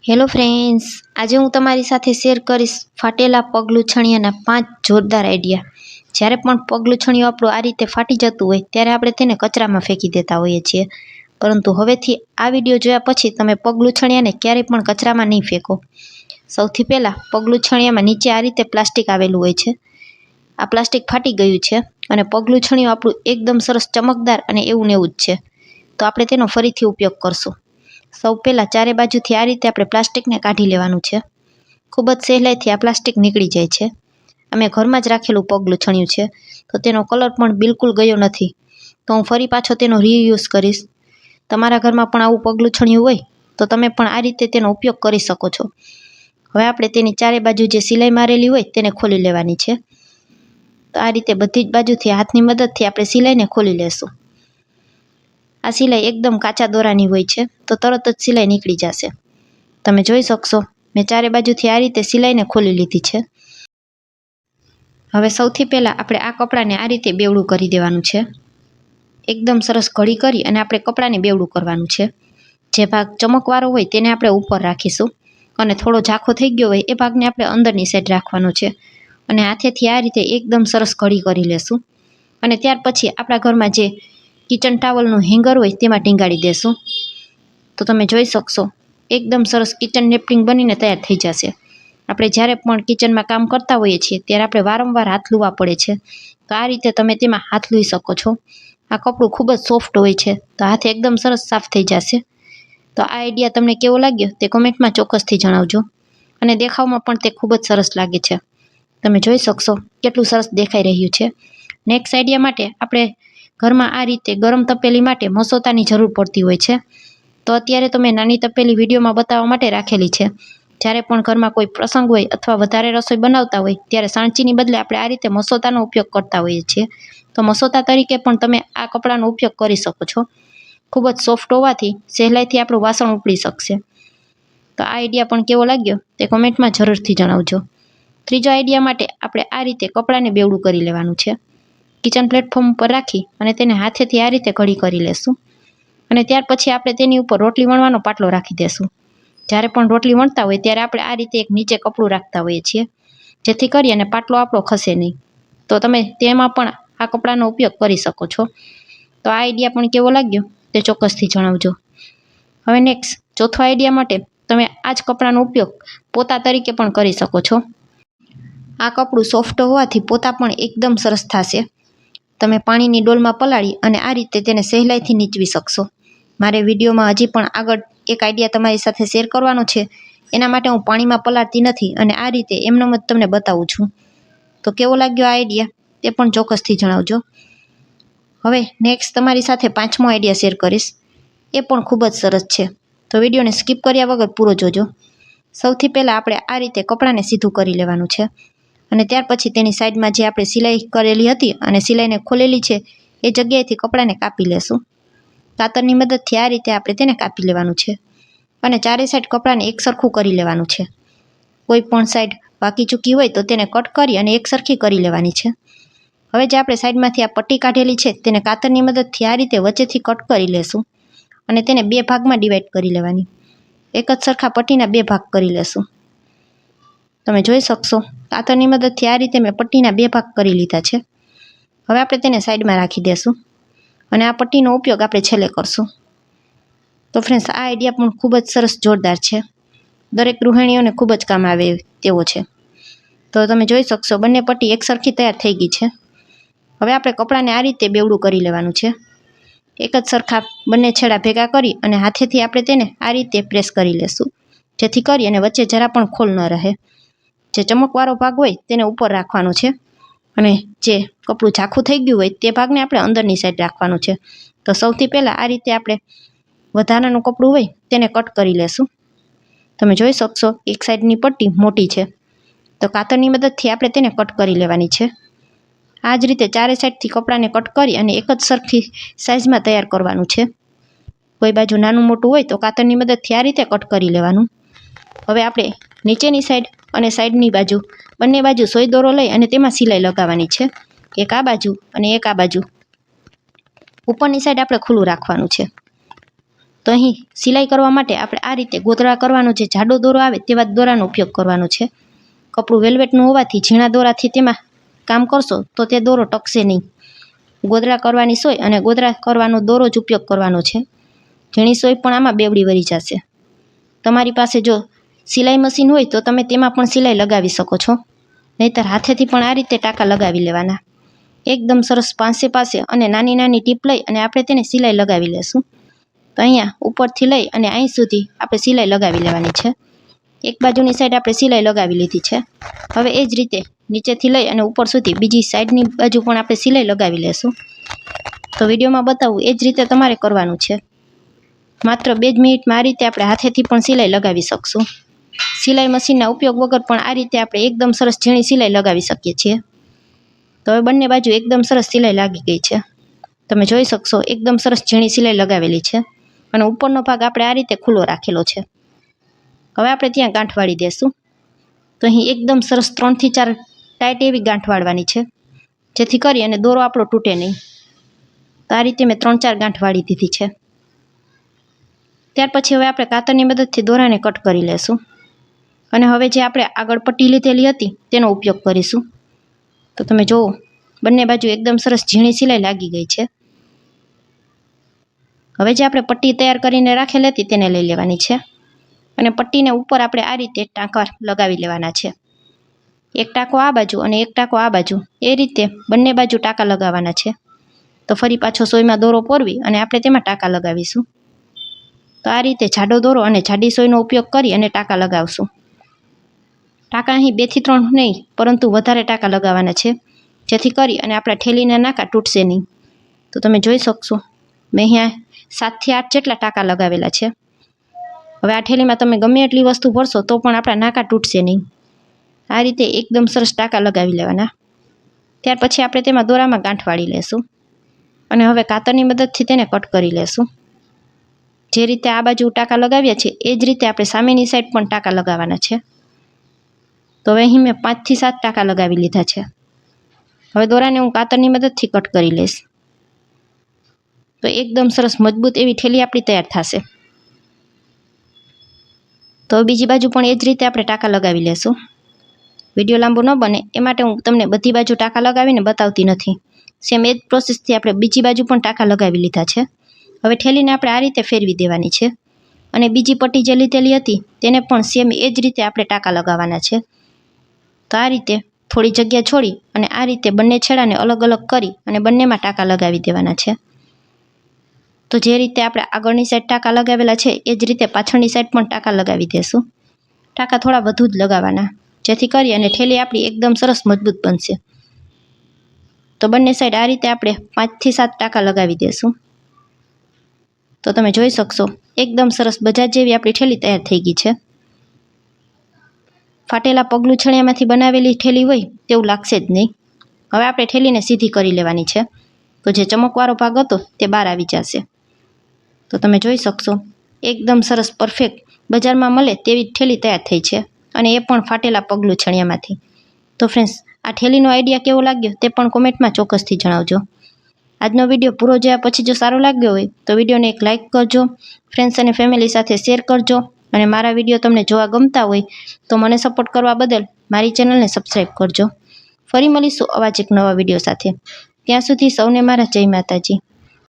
Hello friends, આજે હું તમારી સાથે શેર કરીશ ફાટેલા પગલૂછણિયાના 5 જોરદાર આઈડિયા. જ્યારે પણ પગલૂછણિયું આપણું આ રીતે ફાટી જતું હોય ત્યારે આપણે તેને કચરામાં ફેંકી દેતા હોઈએ છીએ, પરંતુ હવેથી આ વિડીયો જોયા પછી તમે પગલૂછણિયાને ક્યારેય પણ કચરામાં નહીં ફેંકો. સૌથી પહેલાં પગલૂછણિયામાં નીચે આ રીતે પ્લાસ્ટિક આવેલું હોય છે. આ પ્લાસ્ટિક ફાટી ગયું છે અને પગલૂછણિયું આપણું એકદમ સરસ ચમકદાર અને એવું ને એવું જ છે, તો આપણે તેનો ફરીથી ઉપયોગ કરશું. સૌ પહેલાં ચારે બાજુથી આ રીતે આપણે પ્લાસ્ટિકને કાઢી લેવાનું છે. ખૂબ જ સહેલાઈથી આ પ્લાસ્ટિક નીકળી જાય છે. અમે ઘરમાં જ રાખેલું પગલૂછણિયું છે, તો તેનો કલર પણ બિલકુલ ગયો નથી, તો હું ફરી પાછો તેનો રીયુઝ કરીશ. તમારા ઘરમાં પણ આવું પગલૂછણિયું હોય તો તમે પણ આ રીતે તેનો ઉપયોગ કરી શકો છો. હવે આપણે તેની ચારે બાજુ જે સિલાઈ મારેલી હોય તેને ખોલી લેવાની છે. તો આ રીતે બધી જ બાજુથી હાથની મદદથી આપણે સિલાઈને ખોલી લેશું. આ સિલાઈ એકદમ કાચા દોરાની હોય છે, તો તરત જ સિલાઈ નીકળી જશે. તમે જોઈ શકશો, મેં ચારે બાજુથી આ રીતે સિલાઈને ખોલી લીધી છે. હવે સૌથી પહેલાં આપણે આ કપડાને આ રીતે બેવડું કરી દેવાનું છે. એકદમ સરસ ઘડી કરી અને આપણે કપડાને બેવડું કરવાનું છે. જે ભાગ ચમકવાળો હોય તેને આપણે ઉપર રાખીશું અને થોડો ઝાંખો થઈ ગયો હોય એ ભાગને આપણે અંદરની સાઈડ રાખવાનો છે અને હાથેથી આ રીતે એકદમ સરસ ઘડી કરી લેશું. અને ત્યાર પછી આપણા ઘરમાં જે કિચન ટાવલનું હેંગર હોય તેમાં ટીંગાડી દેશું. તો તમે જોઈ શકશો, એકદમ સરસ કિચન નેપકિન બનીને તૈયાર થઈ જશે. આપણે જ્યારે પણ કિચનમાં કામ કરતા હોઈએ છીએ ત્યારે આપણે વારંવાર હાથ લૂવા પડે છે, તો આ રીતે તમે તેમાં હાથ લૂઈ શકો છો. આ કપડું ખૂબ જ સોફ્ટ હોય છે, તો હાથ એકદમ સરસ સાફ થઈ જશે. તો આ આઈડિયા તમને કેવો લાગ્યો તે કોમેન્ટમાં ચોક્કસથી જણાવજો. અને દેખાવમાં પણ તે ખૂબ જ સરસ લાગે છે. તમે જોઈ શકશો કેટલું સરસ દેખાઈ રહ્યું છે. નેક્સ્ટ આઈડિયા માટે આપણે ઘરમાં આ રીતે ગરમ તપેલી માટે મસોતાની જરૂર પડતી હોય છે. તો અત્યારે તો મેં નાની તપેલી વિડીયોમાં બતાવવા માટે રાખેલી છે. જ્યારે પણ ઘરમાં કોઈ પ્રસંગ હોય અથવા વધારે રસોઈ બનાવતા હોય ત્યારે સાણચીની બદલે આપણે આ રીતે મસોતાનો ઉપયોગ કરતા હોઈએ છીએ. તો મસોતા તરીકે પણ તમે આ કપડાનો ઉપયોગ કરી શકો છો. ખૂબ જ સોફ્ટ હોવાથી સહેલાઈથી આપણું વાસણ ઉપડી શકશે. તો આ આઈડિયા પણ કેવો લાગ્યો તે કોમેન્ટમાં જરૂરથી જણાવજો. ત્રીજો આઈડિયા માટે આપણે આ રીતે કપડાને બેવડું કરી લેવાનું છે. કિચન પ્લેટફોર્મ પર રાખી અને તેને હાથેથી આ રીતે ઘડી કરી લેશું. અને ત્યાર પછી આપણે તેની ઉપર રોટલી વણવાનો પાટલો રાખી દેશું. જ્યારે પણ રોટલી વણતા હોય ત્યારે આપણે આ રીતે એક નીચે કપડું રાખતા હોઈએ છીએ, જેથી કરી અને પાટલો આપણો ખસે નહીં. તો તમે તેમાં પણ આ કપડાનો ઉપયોગ કરી શકો છો. તો આ આઈડિયા પણ કેવો લાગ્યો તે ચોક્કસથી જણાવજો. હવે નેક્સ્ટ ચોથો આઈડિયા માટે તમે આ જ કપડાનો ઉપયોગ પોતા તરીકે પણ કરી શકો છો. આ કપડું સોફ્ટ હોવાથી પોતા પણ એકદમ સરસ થશે. તમે પાણીની ડોલમાં પલાળી અને આ રીતે તેને સહેલાઈથી નીચવી શકશો. મારે વિડીયોમાં હજી પણ આગળ એક આઈડિયા તમારી સાથે શેર કરવાનો છે, એના માટે હું પાણીમાં પલાળતી નથી અને આ રીતે એમનેમ જ તમને બતાવું છું. તો કેવો લાગ્યો આ આઈડિયા તે પણ ચોક્કસથી જણાવજો. હવે નેક્સ્ટ તમારી સાથે પાંચમો આઈડિયા શેર કરીશ. એ પણ ખૂબ જ સરસ છે, તો વિડીયોને સ્કીપ કર્યા વગર પૂરો જોજો. સૌથી પહેલાં આપણે આ રીતે કપડાને સીધું કરી લેવાનું છે અને ત્યાર પછી તેની સાઈડમાં જે આપણે સિલાઈ કરેલી હતી અને સિલાઈને ખોલેલી છે એ જગ્યાએથી કપડાને કાપી લેશું. કાતરની મદદથી આ રીતે આપણે તેને કાપી લેવાનું છે અને ચારે સાઈડ કપડાને એક સરખું કરી લેવાનું છે. કોઈ પણ સાઈડ બાકી ચૂકી હોય તો તેને કટ કરી અને એક સરખી કરી લેવાની છે. હવે જે આપણે સાઈડમાંથી આ પટ્ટી કાઢેલી છે તેને કાતરની મદદથી આ રીતે વચ્ચેથી કટ કરી લેશું અને તેને બે ભાગમાં ડિવાઈડ કરી લેવાની. એક જ સરખા પટ્ટીના બે ભાગ કરી લેશું. તમે જોઈ શકશો, કાતરની મદદથી આ રીતે મેં પટ્ટીના બે ભાગ કરી લીધા છે. હવે આપણે તેને સાઈડમાં રાખી દેશું અને આ પટ્ટીનો ઉપયોગ આપણે છેલ્લે કરશું. તો ફ્રેન્ડ્સ, આ આઈડિયા પણ ખૂબ જ સરસ જોરદાર છે. દરેક ગૃહિણીઓને ખૂબ જ કામ આવે તેવો છે. તો તમે જોઈ શકશો બંને પટ્ટી એક સરખી તૈયાર થઈ ગઈ છે. હવે આપણે કપડાને આ રીતે બેવડું કરી લેવાનું છે. એક જ સરખા બંને છેડા ભેગા કરી અને હાથેથી આપણે તેને આ રીતે પ્રેસ કરી લેશું, જેથી કરી અને વચ્ચે જરા પણ ખોલ ન રહે. જે ચમકવાળો ભાગ હોય તેને ઉપર રાખવાનો છે અને જે કપડું ઝાંખું થઈ ગયું હોય તે ભાગને આપણે અંદરની સાઈડ રાખવાનો છે. તો સૌથી પહેલાં આ રીતે આપણે વધારાનું કપડું હોય તેને કટ કરી લેશું. તમે જોઈ શકશો એક સાઈડની પટ્ટી મોટી છે, તો કાતરની મદદથી આપણે તેને કટ કરી લેવાની છે. આ જ રીતે ચારે સાઈડથી કપડાને કટ કરી અને એક જ સરખી સાઇઝમાં તૈયાર કરવાનું છે. કોઈ બાજુ નાનું મોટું હોય તો કાતરની મદદથી આ રીતે કટ કરી લેવાનું. હવે આપણે નીચેની સાઈડ અને સાઈડની બાજુ બંને બાજુ સોય દોરો લઈ અને તેમાં સિલાઈ લગાવવાની છે. એક આ બાજુ અને એક આ બાજુ. ઉપરની સાઈડ આપણે ખુલ્લું રાખવાનું છે. તો અહીં સિલાઈ કરવા માટે આપણે આ રીતે ગોતળા કરવાનો જે જાડો દોરો આવે તેવા દોરાનો ઉપયોગ કરવાનો છે. કપડું વેલ્વેટનું હોવાથી ઝીણા દોરાથી તેમાં કામ કરશો તો તે દોરો ટકશે નહીં. ગોદડા કરવાની સોય અને ગોદડા કરવાનો દોરો જ ઉપયોગ કરવાનો છે. ઝીણી સોય પણ આમાં બેવડી વળી જશે. તમારી પાસે જો સિલાઈ મશીન હોય તો તમે તેમાં પણ સિલાઈ લગાવી શકો છો, નહીંતર હાથેથી પણ આ રીતે ટાંકા લગાવી લેવાના. એકદમ સરસ પાસે અને નાની નાની ટીપ લઈ અને આપણે તેને સિલાઈ લગાવી લેશું. તો અહીંયા ઉપરથી લઈ અને અહીં સુધી આપણે સિલાઈ લગાવી લેવાની છે. એક બાજુની સાઈડ આપણે સિલાઈ લગાવી લીધી છે. હવે એ જ રીતે નીચેથી લઈ અને ઉપર સુધી બીજી સાઈડની બાજુ પણ આપણે સિલાઈ લગાવી લેશું. તો વિડીયોમાં બતાવું એ જ રીતે તમારે કરવાનું છે. માત્ર 2 જ મિનિટમાં આ રીતે આપણે હાથેથી પણ સિલાઈ લગાવી શકશું. સિલાઈ મશીનના ઉપયોગ વગર પણ આ રીતે આપણે એકદમ સરસ ઝીણી સિલાઈ લગાવી શકીએ છીએ. તો હવે બંને બાજુ એકદમ સરસ સિલાઈ લાગી ગઈ છે. તમે જોઈ શકશો એકદમ સરસ ઝીણી સિલાઈ લગાવેલી છે અને ઉપરનો ભાગ આપણે આ રીતે ખુલ્લો રાખેલો છે. હવે આપણે ત્યાં ગાંઠ વાળી દેશું. તો અહીં એકદમ સરસ 3 થી 4 ટાઈટ એવી ગાંઠ વાળવાની છે, જેથી કરી અને દોરો આપણો તૂટે નહીં. તો આ રીતે મેં 3-4 ગાંઠ વાળી દીધી છે. ત્યાર પછી હવે આપણે કાતરની મદદથી દોરાને કટ કરી લેશું અને હવે જે આપણે આગળ પટ્ટી લીધેલી હતી તેનો ઉપયોગ કરીશું. તો તમે જુઓ બંને બાજુ એકદમ સરસ ઝીણી સિલાઈ લાગી ગઈ છે. હવે જે આપણે પટ્ટી તૈયાર કરીને રાખેલી હતી તેને લઈ લેવાની છે અને પટ્ટીને ઉપર આપણે આ રીતે ટાંકા લગાવી લેવાના છે. એક ટાંકો આ બાજુ અને એક ટાંકો આ બાજુ, એ રીતે બંને બાજુ ટાંકા લગાવવાના છે. તો ફરી પાછો સોયમાં દોરો પોરવી અને આપણે તેમાં ટાંકા લગાવીશું. તો આ રીતે જાડો દોરો અને જાડી સોયનો ઉપયોગ કરી અને ટાંકા લગાવશું. ટાંકા અહીં 2 થી 3 નહીં, પરંતુ વધારે ટાંકા લગાવવાના છે, જેથી કરી અને આપણા ઠેલીના નાકા તૂટશે નહીં. તો તમે જોઈ શકશો મેં અહીંયા 7 થી 8 જેટલા ટાંકા લગાવેલા છે. હવે આ ઠેલીમાં તમે ગમે એટલી વસ્તુ ભરશો તો પણ આપણા નાકા તૂટશે નહીં. આ રીતે એકદમ સરસ ટાંકા લગાવી લેવાના. ત્યાર પછી આપણે તેમાં દોરામાં ગાંઠ વાળી લેશું અને હવે કાતરની મદદથી તેને કટ કરી લેશું. જે રીતે આ બાજુ ટાંકા લગાવ્યા છે એ જ રીતે આપણે સામેની સાઈડ પણ ટાંકા લગાવવાના છે. તો હવે અહીં મેં 5 થી 7 ટાંકા લગાવી લીધા છે. હવે દોરાને હું કાતરની મદદથી કટ કરી લઈશ. તો એકદમ સરસ મજબૂત એવી ઠેલી આપણી તૈયાર થશે. તો બીજી બાજુ પણ એ જ રીતે આપણે ટાંકા લગાવી લેશું. વિડીયો લાંબો ન બને એ માટે હું તમને બધી બાજુ ટાંકા લગાવીને બતાવતી નથી. સેમ એ જ પ્રોસેસથી આપણે બીજી બાજુ પણ ટાંકા લગાવી લીધા છે. હવે ઠેલીને આપણે આ રીતે ફેરવી દેવાની છે અને બીજી પટ્ટી જે લીધેલી હતી તેને પણ સેમ એ જ રીતે આપણે ટાંકા લગાવવાના છે. તો આ રીતે થોડી જગ્યા છોડી અને આ રીતે બંને છેડાને અલગ અલગ કરી અને બંનેમાં ટાંકા લગાવી દેવાના છે. તો જે રીતે આપણે આગળની સાઈડ ટાંકા લગાવેલા છે એ જ રીતે પાછળની સાઈડ પણ ટાંકા લગાવી દેશું. ટાંકા થોડા વધુ જ લગાવવાના, જેથી કરી અને ઠેલી આપણી એકદમ સરસ મજબૂત બનશે. તો બંને સાઈડ આ રીતે આપણે 5 થી 7 ટાંકા લગાવી દેશું. તો તમે જોઈ શકશો એકદમ સરસ બજાર જેવી આપણી ઠેલી તૈયાર થઈ ગઈ છે. ફાટેલા પગલું છણિયામાંથી બનાવેલી ઠેલી હોય તેવું લાગશે જ નહીં. હવે આપણે ઠેલીને સીધી કરી લેવાની છે. તો જે ચમકવાળો ભાગ હતો તે બહાર આવી જશે. તો તમે જોઈ શકશો એકદમ સરસ પરફેક્ટ બજારમાં મળે તેવી ઠેલી તૈયાર થઈ છે અને એ પણ ફાટેલા પગલું છણિયામાંથી. તો ફ્રેન્ડ્સ, આ ઠેલીનો આઈડિયા કેવો લાગ્યો તે પણ કોમેન્ટમાં ચોક્કસથી જણાવજો. આજનો વિડીયો પૂરો જોયા પછી જો સારો લાગ્યો હોય તો વિડીયોને એક લાઇક કરજો, ફ્રેન્ડ્સ અને ફેમિલી સાથે શેર કરજો અને મારા વિડીયો તમને જોવા ગમતા હોય તો મને સપોર્ટ કરવા બદલ મારી ચેનલને સબસ્ક્રાઈબ કરજો. ફરી મળીશું આવા જ એક નવા વિડીયો સાથે. ત્યાં સુધી સૌને મારા જય માતાજી.